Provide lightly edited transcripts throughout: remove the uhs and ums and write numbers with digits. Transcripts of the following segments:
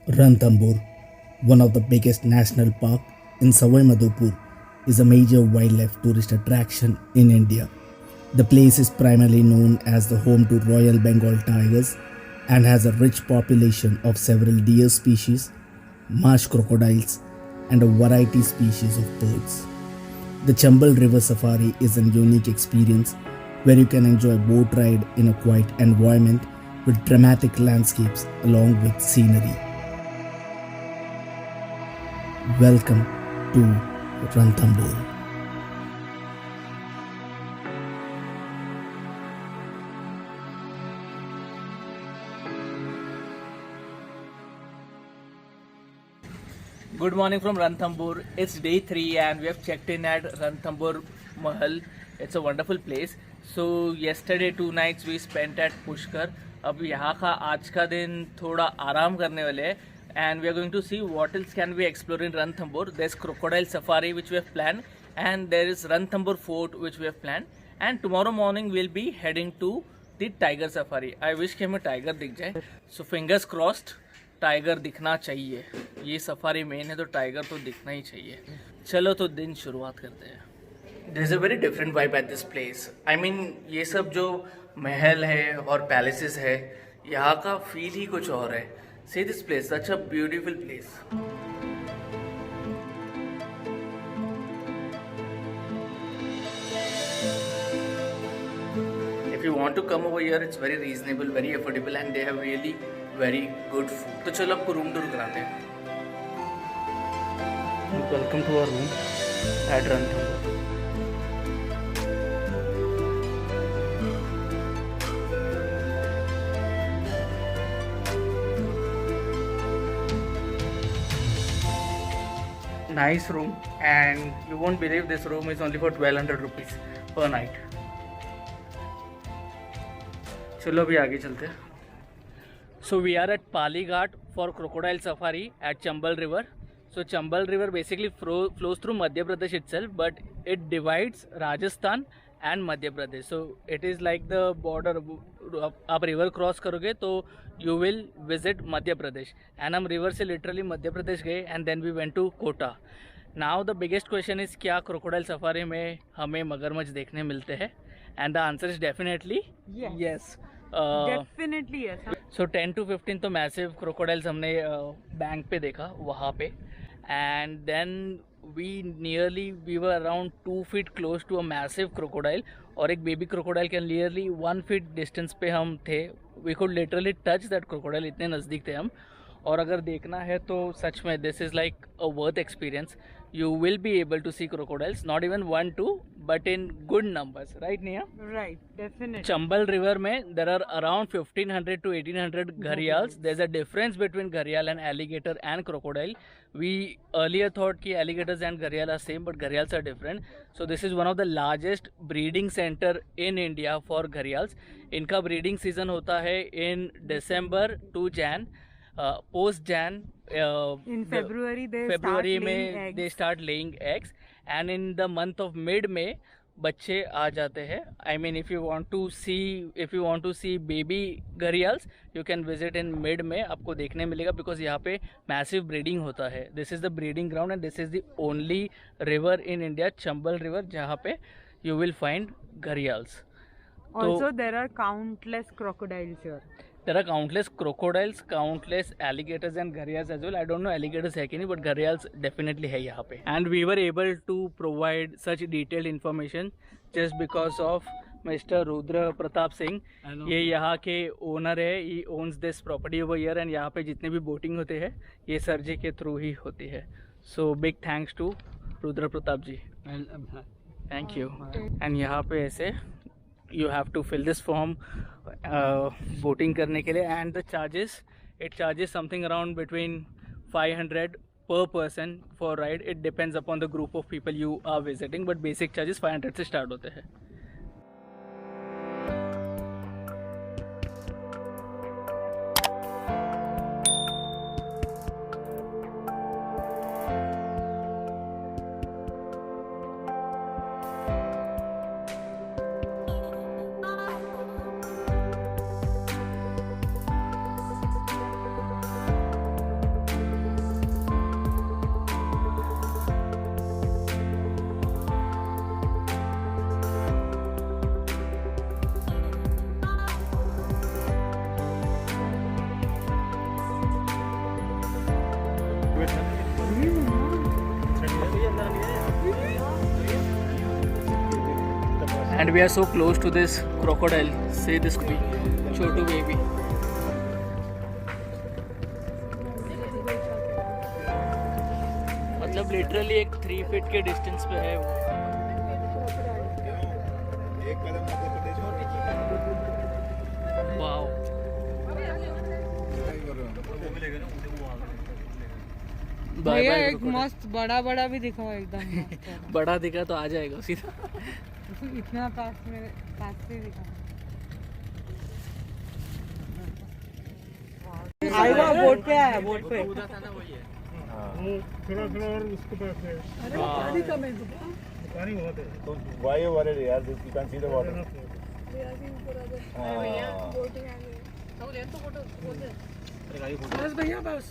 Ranthambore, one of the biggest national park in Savoi Madhopur, is a major wildlife tourist attraction in India. The place is primarily known as the home to Royal Bengal tigers and has a rich population of several deer species, marsh crocodiles, and a variety species of birds. The Chambal River Safari is a unique experience where you can enjoy a boat ride in a quiet environment with dramatic landscapes along with scenery. Welcome to Ranthambore. Good morning from Ranthambore. It's day 3 and we have checked in at Ranthambore Mahal. It's a wonderful place. So yesterday 2 nights we spent at Pushkar. अब यहाँ का आज का दिन थोड़ा आराम करने वाले हैं and we are going to see what else can we explore in Ranthambore. There's crocodile safari which we have planned and there is Ranthambore fort which we have planned and tomorrow morning we'll be heading to the tiger safari. I wish कि हमें tiger दिख जाए. So fingers crossed. Tiger दिखना चाहिए. ये safari main है तो tiger तो दिखना ही चाहिए. चलो तो दिन शुरुआत करते हैं. There is a very different vibe at this place. I mean ये सब जो महल है और पैलेसेस है यहाँ का फील ही कुछ और है. See this place, such a beautiful place. If you want to come over here, it's very reasonable, very affordable and they have really very good food. तो चलो आपको रूम टूर कराते हैं. Welcome to our room at Ranthambore. Nice room and you won't believe this room is only for 1200 rupees per night. चलो अभी आगे चलते हैं. So we are at Pali Ghat for crocodile safari at Chambal River. So Chambal River basically flows through Madhya Pradesh itself, but it divides Rajasthan and Madhya Pradesh. So it is like the border. आप river cross करोगे तो you will visit Madhya Pradesh. And हम river से literally Madhya Pradesh गए and then we went to Kota. Now the biggest question is क्या crocodile safari में हमें मगरमच्छ देखने मिलते हैं? And the answer is definitely yes. Definitely yes. So 10 to 15 तो मैसिव क्रोकोडाइल्स हमने बैंक पे देखा वहाँ पे. And then we were around 2 feet close to a massive crocodile और एक बेबी क्रोकोडाइल के नियरली 1 feet डिस्टेंस पे हम थे. We could literally touch that crocodile, इतने नज़दीक थे हम. और अगर देखना है तो सच में this is like a worth experience. You will be able to see crocodiles, not even 1 2 but in good numbers, right Neha? Right, definitely. Chambal River में there are around 1500 to 1800 gharials. There's a difference between gharial and alligator and crocodile. We earlier thought कि alligators and gharial are same, but gharials are different. So this is one of the largest breeding center in India for gharials. इनका breeding season होता है in December to Jan. Post Jan in February they start laying eggs and in the month of mid May बच्चे आ जाते हैं. I mean if you want to see baby gharials you can visit in mid May. आपको देखने मिलेगा because यहाँ पे massive breeding होता है. This is the breeding ground and this is the only river in India, Chambal River, जहाँ पे you will find gharials. Also there are countless crocodiles here. There are countless crocodiles, countless alligators and gharials as well. I don't know alligators है कि नहीं, but gharials definitely है यहाँ पे. And we were able to provide such detailed information just because of Mr. Rudra Pratap Singh. ये यहाँ के owner है. He owns this property over here and यहाँ पे जितने भी बोटिंग होते हैं ये सर जी के थ्रू ही होती है. So big thanks to Rudra Pratap ji. Thank you. And यहाँ पे ऐसे you have to fill this form voting करने के लिए and the charges, it charges something around between 500 per person for ride. It depends upon the group of people you are visiting but basic charges 500 से start होते हैं. and we are so close to this crocodile. Say this to me, Chotu baby. मतलब literally एक 3 feet के distance पे है वो. Wow. भैया एक मस्त बड़ा बड़ा भी दिखाओ एकदम मस्त है। बड़ा दिखा तो आ जाएगा सीधा. इतना पास से दिखा। आएगा बोट पे आया बोट पे। थोड़ा और उसको पास है। पानी कम है पानी बहुत है। So why you worried yaar? You can see the water. बस भैया बस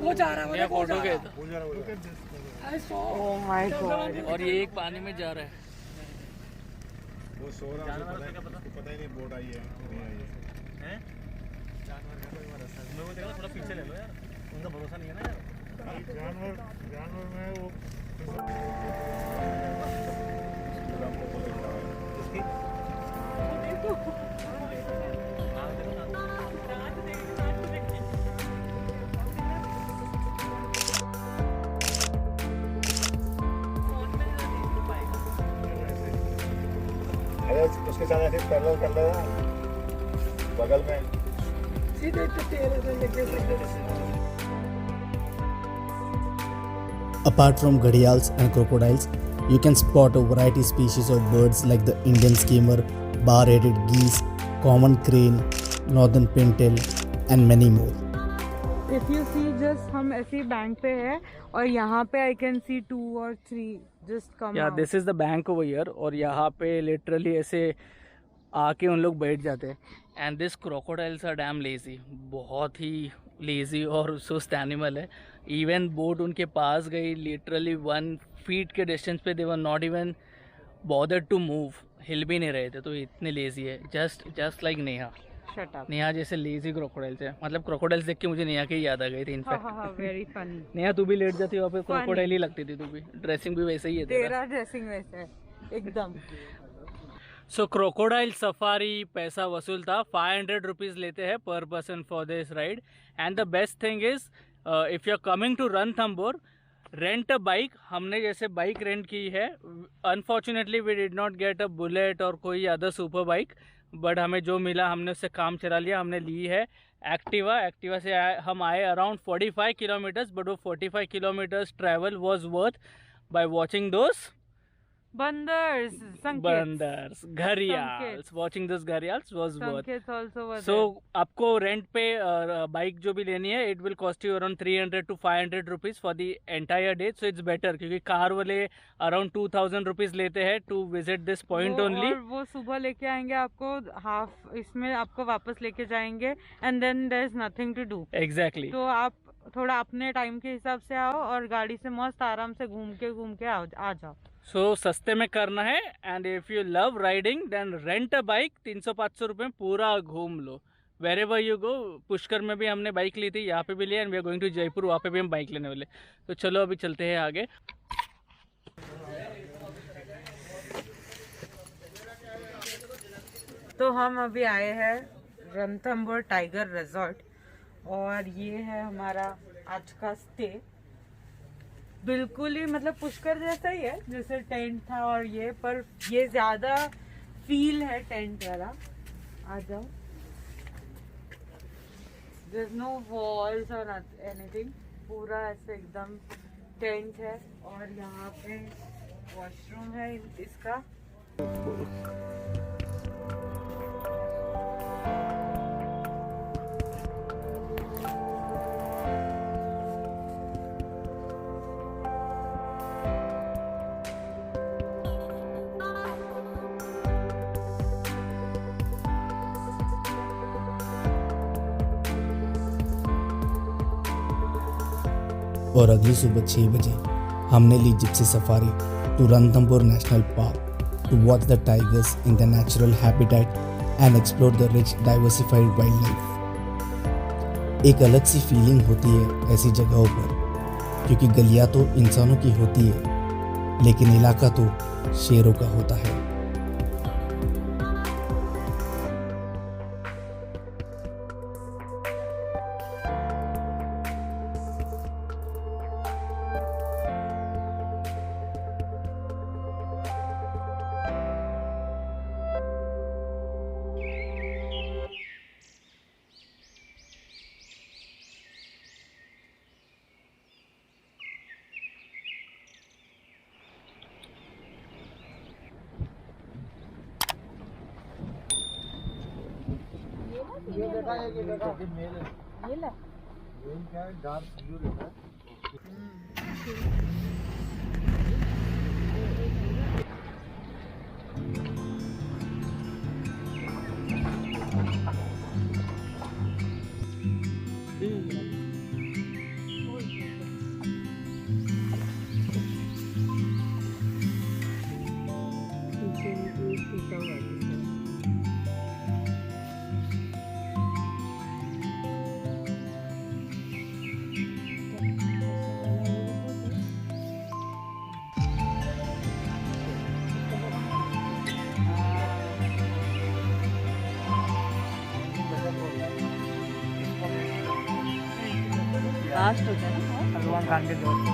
वो जा रहा है फोटो के. Oh my God. और ये एक पानी में जा रहा है. वो सो रहा है उसको पता ही नहीं बोट आई है नहीं आई है. थोड़ा पीछे ले लो यार उनका भरोसा नहीं है ना यार. जानवर में वो उसके साथ ऐसे पैरेलल कर लेना बगल में. Apart from gharials and crocodiles, you can spot a variety species of birds like the Indian skimmer, bar-headed geese, common crane, northern pintail, and many more. If you see just हम ऐसे bank पे है और यहाँ पे I can see 2 or 3 just come या out. This is the bank over here. और यहाँ पे लिटरली ऐसे आके उन लोग बैठ जाते हैं. And this crocodiles are damn lazy. बहुत ही लेजी और सुस्त एनिमल है. इवन बोट उनके पास गई लिटरली 1 फीट के डिस्टेंस पे. They were not even bothered to move. हिल भी नहीं रहे थे. तो इतने लेजी है. Just like Neha. Shut up. Neha जैसे लेजी क्रोकोडाइल्स है. मतलब क्रोकोडाइल्स देख के मुझे नेहा की याद आ गई थी हाँ इनफैक्ट. हाँ हाँ very funny. नेहा तू भी लेट जाती वहाँ पे. Funny. क्रोकोडाइल ही लगती थी तू भी. ड्रेसिंग भी वैसे ही है तेरा. तेरा ड्रेसिंग वैसे है एकदम. सो क्रोकोडाइल सफारी पैसा वसूल था. 500 रुपीज़ लेते हैं पर person for this ride. And the best thing is if you are coming to Ranthambore, rent a bike. हमने जैसे बाइक रेंट की है. Unfortunately we did not get a Bullet और कोई अदर सुपर बाइक. बट हमें जो मिला हमने उससे काम चला लिया. हमने ली है एक्टिवा से हम आए अराउंड 45 किलोमीटर्स. बट वो 45 kilometres travel was worth by watching those बंदर्स, बंदर्स, gharials. Watching this gharials was worth. Sanket also was so there. आपको रेंट पे बाइक जो भी लेनी है it will cost you around 300 to 500 rupees for the entire day. So it's better क्योंकि car वाले अराउंड 2000 रुपीज़ लेते हैं to visit this point only. और वो सुबह लेके आएंगे आपको हाफ, इसमें आपको वापस लेके जाएंगे and then there is nothing to do. Exactly. तो आप थोड़ा अपने टाइम के हिसाब से आओ और गाड़ी से मस्त आराम से घूम के आ जाओ. सो सस्ते में करना है. And if you love riding then rent a bike. 300-500 रुपये पूरा घूम लो wherever you go. Pushkar में भी हमने बाइक ली थी, यहाँ पे भी लिया. And we are going to Jaipur, वहाँ पे भी हम बाइक लेने वाले. तो चलो अभी चलते हैं आगे. तो हम अभी आए हैं रणथंबोर टाइगर रिजॉर्ट और ये है हमारा आज का स्टे. बिल्कुल ही मतलब पुष्कर जैसा ही है जैसे टेंट था और ये, पर ये ज्यादा फील है टेंट वाला. आ जाओ. देयर इज नो वॉल्स और एनीथिंग. पूरा ऐसे एकदम टेंट है और यहाँ पे वॉशरूम है इसका. और अगली सुबह 6 बजे हमने ली Gypsy safari to Ranthambore national park to watch the tigers in the natural habitat and explore the rich diversified wildlife. एक अलग सी फीलिंग होती है ऐसी जगहों पर क्योंकि गलियाँ तो इंसानों की होती है लेकिन इलाका तो शेरों का होता है। लास्ट हो गया ना सलमान खान के दोस्त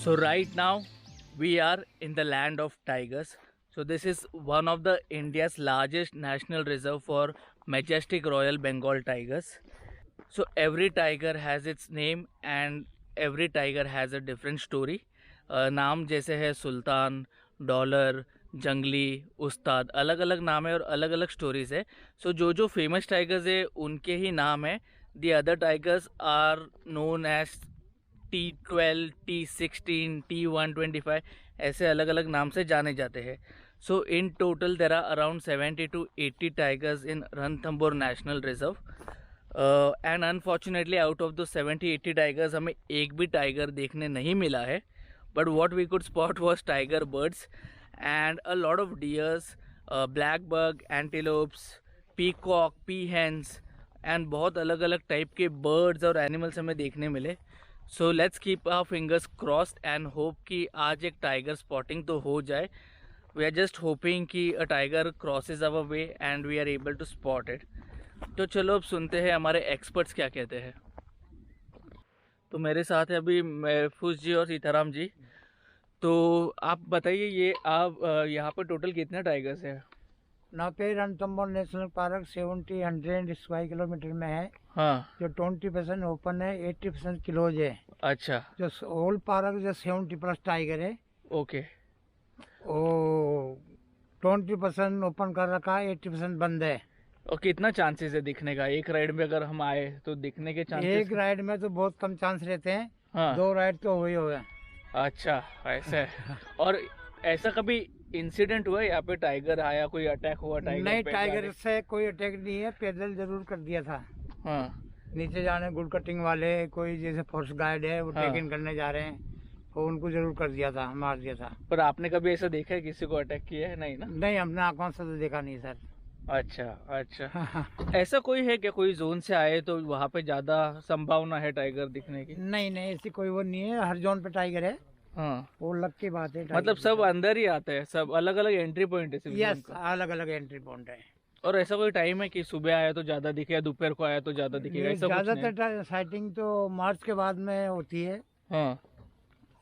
So right now we are in the land of tigers. So this is one of the India's largest national reserve for majestic Royal Bengal tigers. So every tiger has its name and every tiger has a different story. नाम जैसे है सुल्तान, dollar, जंगली, उस्ताद, अलग अलग नाम है और अलग अलग स्टोरीज है. सो जो फेमस टाइगर्स है उनके ही नाम है. The other tigers are known as T12, T16, T125 ऐसे अलग अलग नाम से जाने जाते हैं. So in total there are around 70 to 80 tigers in Ranthambore national reserve. And unfortunately out of the 70-80 tigers हमें एक भी टाइगर देखने नहीं मिला है. But what we could spot was tiger birds and a lot of deers, black buck, antelopes, peacock, peahens and बहुत अलग अलग टाइप के बर्ड्स और एनिमल्स हमें देखने मिले. So let's keep our fingers crossed and hope कि आज एक टाइगर स्पॉटिंग तो हो जाए. वी आर जस्ट होपिंग कि a tiger crosses our way and we are able to spot it. तो चलो अब सुनते हैं हमारे एक्सपर्ट्स क्या कहते हैं. तो मेरे साथ है अभी महफूज जी और सीताराम जी. तो आप बताइए ये आप यहाँ पर टोटल कितने टाइगर्स हैं? यहाँ पे Ranthambore national park 70-100 square kilometre में है. हाँ. जो 20% ओपन है, 80% क्लोज है. अच्छा. जो होल पार्क जो 70+ टाइगर है. ओके. वो 20% ओपन कर रखा है, 80% बंद है. और कितना चांसेस है दिखने का? एक राइड में अगर हम आए तो दिखने के चांसेस? एक राइड में तो बहुत कम चांस रहते हैं. हाँ. 2 राइड तो हुई हो गए. अच्छा ऐसा है. और ऐसा कभी इंसिडेंट हुआ यहाँ पे टाइगर आया, कोई अटैक हुआ टाइगर नहीं, पे? टाइगर से कोई अटैक नहीं है. पैदल जरूर कर दिया था. हाँ. नीचे जाने गुड कटिंग वाले, कोई जैसे फोर्स गाइड है वो हाँ. टेक इन करने जा रहे हैं, तो उनको जरूर कर दिया था, मार दिया था. पर आपने कभी ऐसा देखा है किसी को अटैक किया है? नहीं ना. नहीं, हमने आंखों से तो देखा नहीं सर. अच्छा अच्छा. ऐसा कोई है क्या, कोई जोन से आए तो वहाँ पे ज्यादा संभावना है टाइगर दिखने की? नहीं नहीं, ऐसी कोई वो नहीं है. हर जोन पे टाइगर है. हाँ. वो लक की बात है. मतलब सब अंदर ही आते हैं, सब अलग अलग एंट्री पॉइंट है सिर्फ यस, zone का? अलग अलग एंट्री पॉइंट है. और ऐसा कोई टाइम है कि सुबह आया तो ज्यादा दिखे या दोपहर को आया तो ज्यादा दिखेगा? ऐसा कुछ नहीं? ज्यादातर साइटिंग तो मार्च के बाद में होती है. हाँ.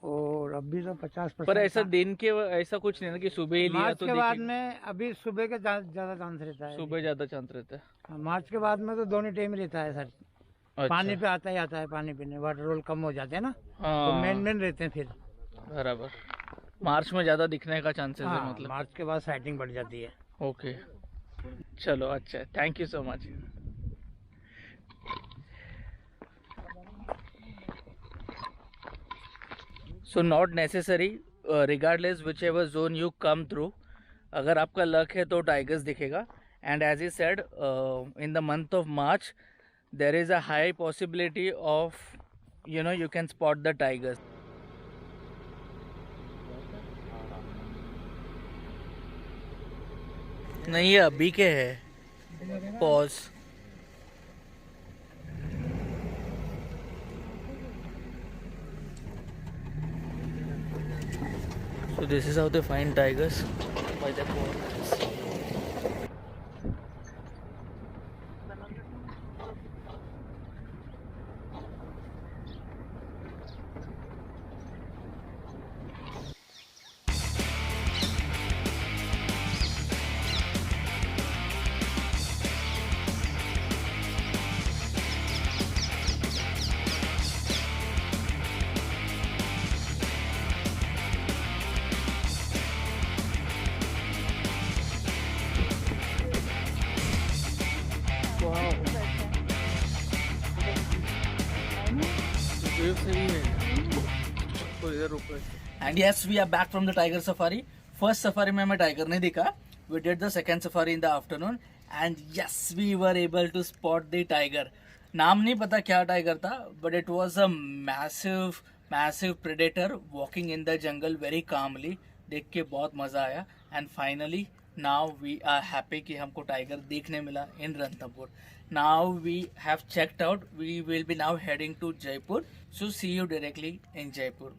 और अभी तो 50%. पर ऐसा दिन के ऐसा कुछ नहीं ना कि सुबह ही लिया मार्च तो के बाद दिखेगा? में अभी सुबह के ज्यादा चांस रहता है. सुबह ज्यादा चांस रहता है. मार्च के बाद में तो दोनों टाइम रहता है सर. अच्छा. पानी पे आता ही आता है. पानी पीने वाटर रोल कम हो जाते हैं ना, तो हाँ. मेन रहते हैं फिर. बराबर. मार्च में ज्यादा दिखने का चांसेस है हाँ, मतलब? मार्च के बाद साइटिंग बढ़ जाती है. ओके. चलो अच्छा, thank you so much. So not necessary, regardless whichever zone you come through, अगर आपका लक है तो टाइगर्स दिखेगा. And as I said, in the month of March there is a high possibility of you can spot the tigers. नहीं, ये अभी के है। Pause. So this is how they find tigers, by the ponds. And yes, we are back from the tiger safari. First safari में हमें tiger नहीं दिखा. We did the second safari in the afternoon, and yes, we were able to spot the tiger. नाम नहीं पता क्या tiger था, but it was a massive predator walking in the jungle very calmly. देख के बहुत मजा आया. And finally, now we are happy कि हमको tiger देखने मिला in Ranthambore. Now we have checked out. We will be now heading to Jaipur. So see you directly in Jaipur.